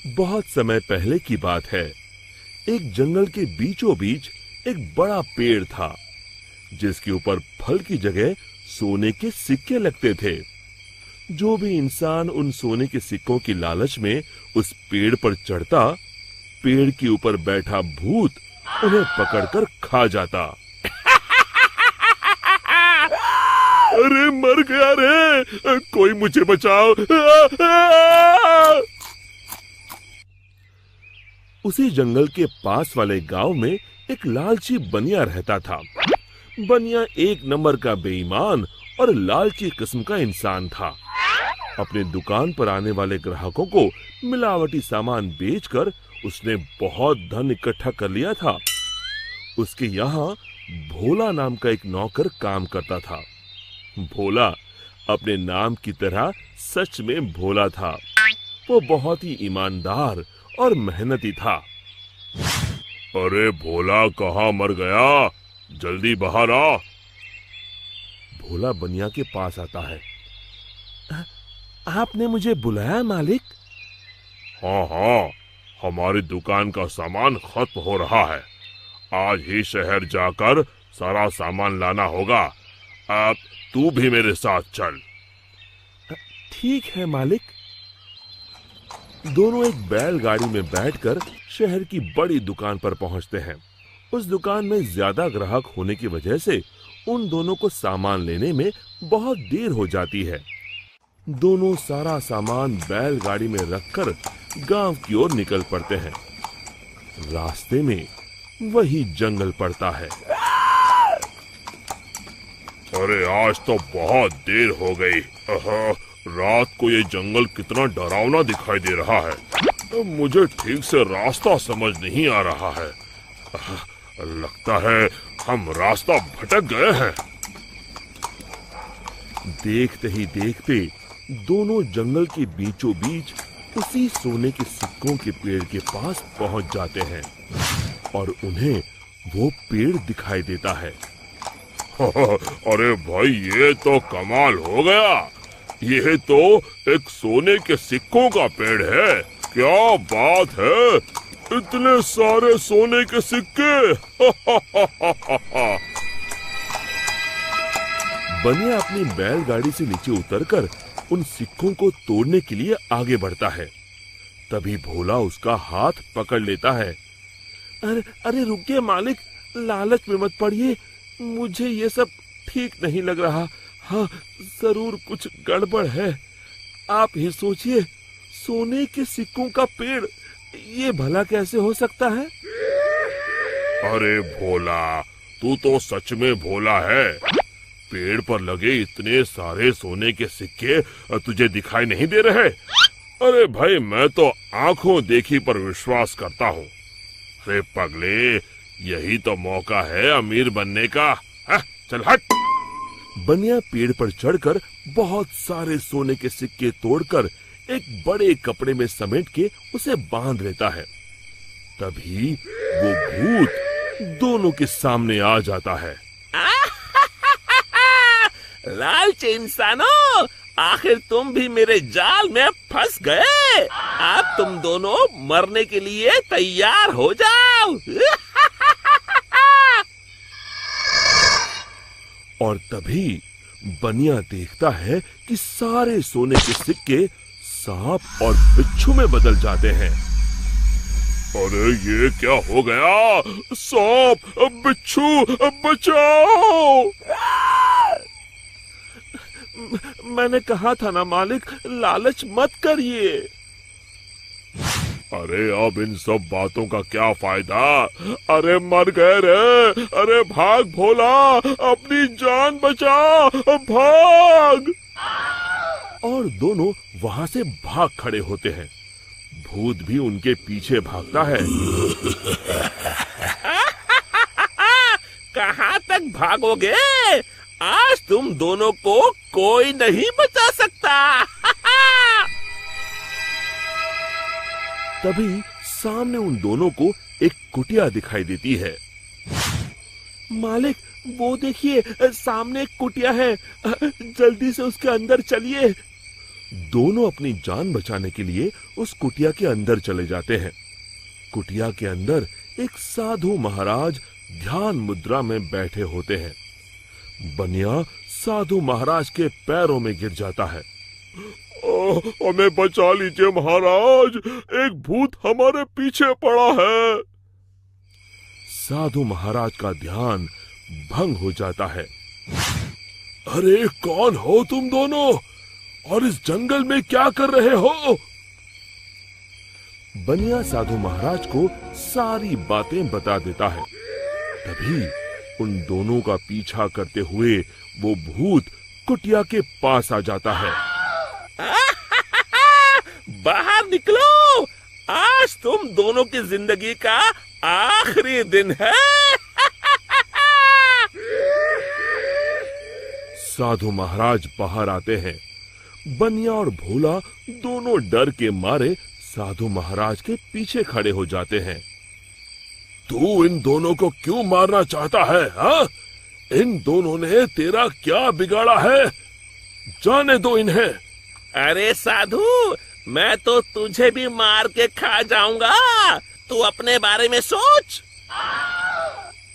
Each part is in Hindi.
बहुत समय पहले की बात है। एक जंगल के बीचों बीच एक बड़ा पेड़ था, जिसके ऊपर फल की जगह सोने के सिक्के लगते थे। जो भी इंसान उन सोने के सिक्कों की लालच में उस पेड़ पर चढ़ता, पेड़ के ऊपर बैठा भूत उन्हें पकड़कर खा जाता। अरे मर गया रे, कोई मुझे बचाओ। उसी जंगल के पास वाले गांव में एक लालची बनिया रहता था। बनिया एक नंबर का बेईमान और लालची किस्म का इंसान था। अपने दुकान पर आने वाले ग्राहकों को मिलावटी सामान बेचकर उसने बहुत धन इकट्ठा कर लिया था। उसके यहाँ भोला नाम का एक नौकर काम करता था। भोला अपने नाम की तरह सच में भोला था। वो बहुत ही ईमानदार और मेहनती था। अरे भोला कहाँ मर गया, जल्दी बाहर आ। भोला बनिया के पास आता है। आपने मुझे बुलाया मालिक? हाँ हाँ, हमारी दुकान का सामान खत्म हो रहा है। आज ही शहर जाकर सारा सामान लाना होगा। अब तू भी मेरे साथ चल। ठीक है मालिक। दोनों एक बैलगाड़ी में बैठकर शहर की बड़ी दुकान पर पहुंचते हैं। उस दुकान में ज्यादा ग्राहक होने की वजह से उन दोनों को सामान लेने में बहुत देर हो जाती है। दोनों सारा सामान बैलगाड़ी में रखकर गांव की ओर निकल पड़ते हैं। रास्ते में वही जंगल पड़ता है। अरे आज तो बहुत देर हो गई। रात को ये जंगल कितना डरावना दिखाई दे रहा है। मुझे ठीक से रास्ता समझ नहीं आ रहा है। लगता है हम रास्ता भटक गए हैं। देखते ही देखते दोनों जंगल के बीचों बीच उसी सोने के सिक्कों के पेड़ के पास पहुंच जाते हैं और उन्हें वो पेड़ दिखाई देता है। अरे भाई, ये तो कमाल हो गया। ये तो एक सोने के सिक्कों का पेड़ है। क्या बात है, इतने सारे सोने के सिक्के। बनिया अपनी बैलगाड़ी से नीचे उतरकर उन सिक्कों को तोड़ने के लिए आगे बढ़ता है। तभी भोला उसका हाथ पकड़ लेता है। अरे रुकिए मालिक, लालच में मत पड़िए। मुझे ये सब ठीक नहीं लग रहा। हाँ, जरूर कुछ गड़बड़ है। आप ही सोचिए, सोने के सिक्कों का पेड़, ये भला कैसे हो सकता है? अरे भोला, तू तो सच में भोला है। पेड़ पर लगे इतने सारे सोने के सिक्के तुझे दिखाई नहीं दे रहे? अरे भाई, मैं तो आंखों देखी पर विश्वास करता हूँ। अरे पगले, यही तो मौका है अमीर बनने का। चल हट। बनिया पेड़ पर चढ़कर बहुत सारे सोने के सिक्के तोड़कर एक बड़े कपड़े में समेट के उसे बांध लेता है। तभी वो भूत दोनों के सामने आ जाता है। लालची इंसानों, आखिर तुम भी मेरे जाल में फंस गए। अब तुम दोनों मरने के लिए तैयार हो जाओ। और तभी बनिया देखता है कि सारे सोने के सिक्के सांप और बिच्छू में बदल जाते हैं। अरे ये क्या हो गया? सांप, बिच्छू, बचाओ! मैंने कहा था ना मालिक, लालच मत करिए। अरे अब इन सब बातों का क्या फायदा? अरे मर गए रे। अरे भाग भोला, अपनी जान बचा, भाग। और दोनों वहां से भाग खड़े होते हैं। भूत भी उनके पीछे भागता है। कहाँ तक भागोगे? आज तुम दोनों को कोई नहीं बचा सकता। तभी सामने उन दोनों को एक कुटिया दिखाई देती है। मालिक, वो देखिए, सामने एक कुटिया है। जल्दी से उसके अंदर चलिए। दोनों अपनी जान बचाने के लिए उस कुटिया के अंदर चले जाते हैं। कुटिया के अंदर एक साधु महाराज ध्यान मुद्रा में बैठे होते हैं। बनिया साधु महाराज के पैरों में गिर जाता है। हमें बचा लीजिए महाराज, एक भूत हमारे पीछे पड़ा है। साधु महाराज का ध्यान भंग हो जाता है। अरे कौन हो तुम दोनों और इस जंगल में क्या कर रहे हो? बनिया साधु महाराज को सारी बातें बता देता है। तभी उन दोनों का पीछा करते हुए वो भूत कुटिया के पास आ जाता है। बाहर निकलो, आज तुम दोनों की जिंदगी का आखिरी दिन है। साधु महाराज बाहर आते हैं। बनिया और भोला दोनों डर के मारे साधु महाराज के पीछे खड़े हो जाते हैं। तू इन दोनों को क्यों मारना चाहता है? हाँ? इन दोनों ने तेरा क्या बिगाड़ा है? जाने दो इन्हें। अरे साधु, मैं तो तुझे भी मार के खा जाऊंगा, तू अपने बारे में सोच।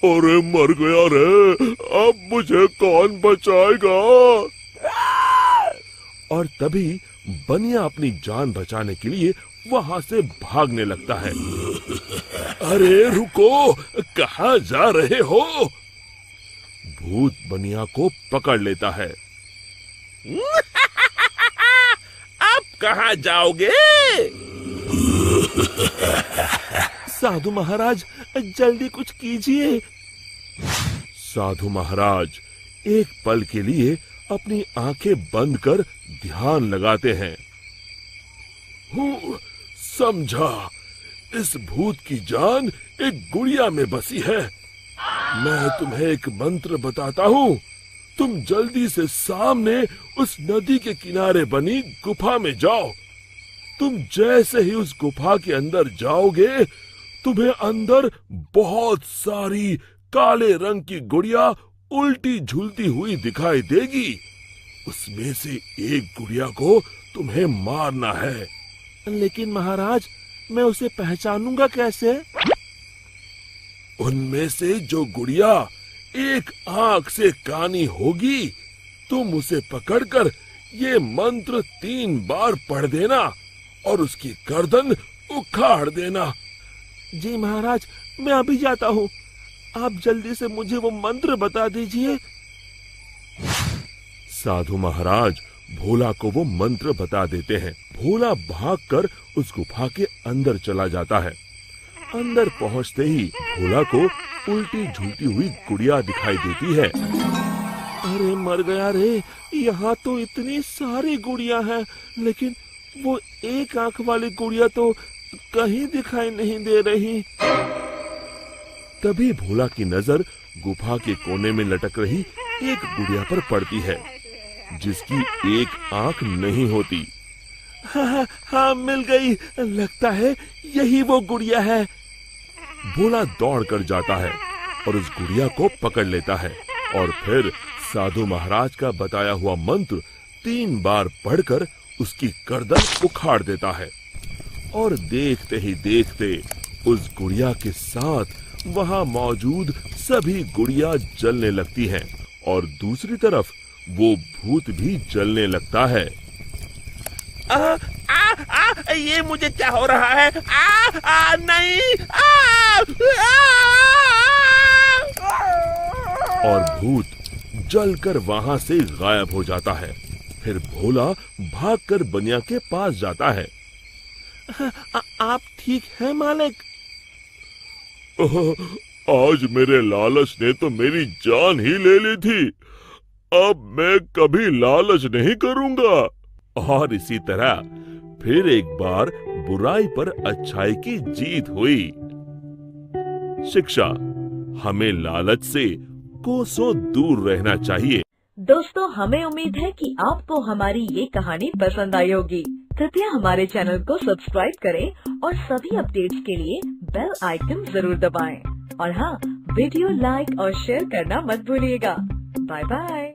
अरे मर गया रे, अब मुझे कौन बचाएगा? और तभी बनिया अपनी जान बचाने के लिए वहां से भागने लगता है। अरे रुको, कहाँ जा रहे हो? भूत बनिया को पकड़ लेता है। अब कहाँ जाओगे? साधु महाराज, जल्दी कुछ कीजिए। साधु महाराज एक पल के लिए अपनी आंखें बंद कर ध्यान लगाते हैं। समझा, इस भूत की जान एक गुड़िया में बसी है। मैं तुम्हें एक मंत्र बताता हूँ, तुम जल्दी से सामने उस नदी के किनारे बनी गुफा में जाओ। तुम जैसे ही उस गुफा के अंदर जाओगे, तुम्हें अंदर बहुत सारी काले रंग की गुड़िया उल्टी झूलती हुई दिखाई देगी। उसमें से एक गुड़िया को तुम्हें मारना है। लेकिन महाराज, मैं उसे पहचानूंगा कैसे? उनमें से जो गुड़िया एक आंख से कानी होगी, तुम उसे पकड़कर ये मंत्र 3 बार पढ़ देना और उसकी गर्दन उखाड़ देना। जी महाराज, मैं अभी जाता हूँ, आप जल्दी से मुझे वो मंत्र बता दीजिए। साधु महाराज भोला को वो मंत्र बता देते हैं। भोला भागकर उस गुफा के अंदर चला जाता है। अंदर पहुंचते ही भोला को उल्टी झूलती हुई गुड़िया दिखाई देती है। अरे मर गया रे, यहाँ तो इतनी सारी गुड़िया हैं, लेकिन वो एक आंख वाली गुड़िया तो कहीं दिखाई नहीं दे रही। तभी भोला की नजर गुफा के कोने में लटक रही एक गुड़िया पर पड़ती है, जिसकी एक आंख नहीं होती। हाँ, मिल गई, लगता है यही वो गुड़िया है। भोला दौड़कर जाता है और उस गुड़िया को पकड़ लेता है और फिर साधु महाराज का बताया हुआ मंत्र 3 बार पढ़कर उसकी गर्दन उखाड़ देता है। और देखते ही देखते उस गुड़िया के साथ वहां मौजूद सभी गुड़िया जलने लगती हैं और दूसरी तरफ वो भूत भी जलने लगता है। ये मुझे क्या हो रहा है? नहीं! और भूत जलकर वहां से गायब हो जाता है। फिर भोला भागकर बनिया के पास जाता है। आप ठीक हैं मालिक? आज मेरे लालच ने तो मेरी जान ही ले ली थी, अब मैं कभी लालच नहीं करूंगा। और इसी तरह फिर एक बार बुराई पर अच्छाई की जीत हुई। शिक्षा, हमें लालच से कोसों दूर रहना चाहिए। दोस्तों, हमें उम्मीद है कि आपको हमारी ये कहानी पसंद आई होगी। कृपया हमारे चैनल को सब्सक्राइब करें और सभी अपडेट्स के लिए बेल आइकन जरूर दबाएं। और हाँ, वीडियो लाइक और शेयर करना मत भूलिएगा। Bye bye.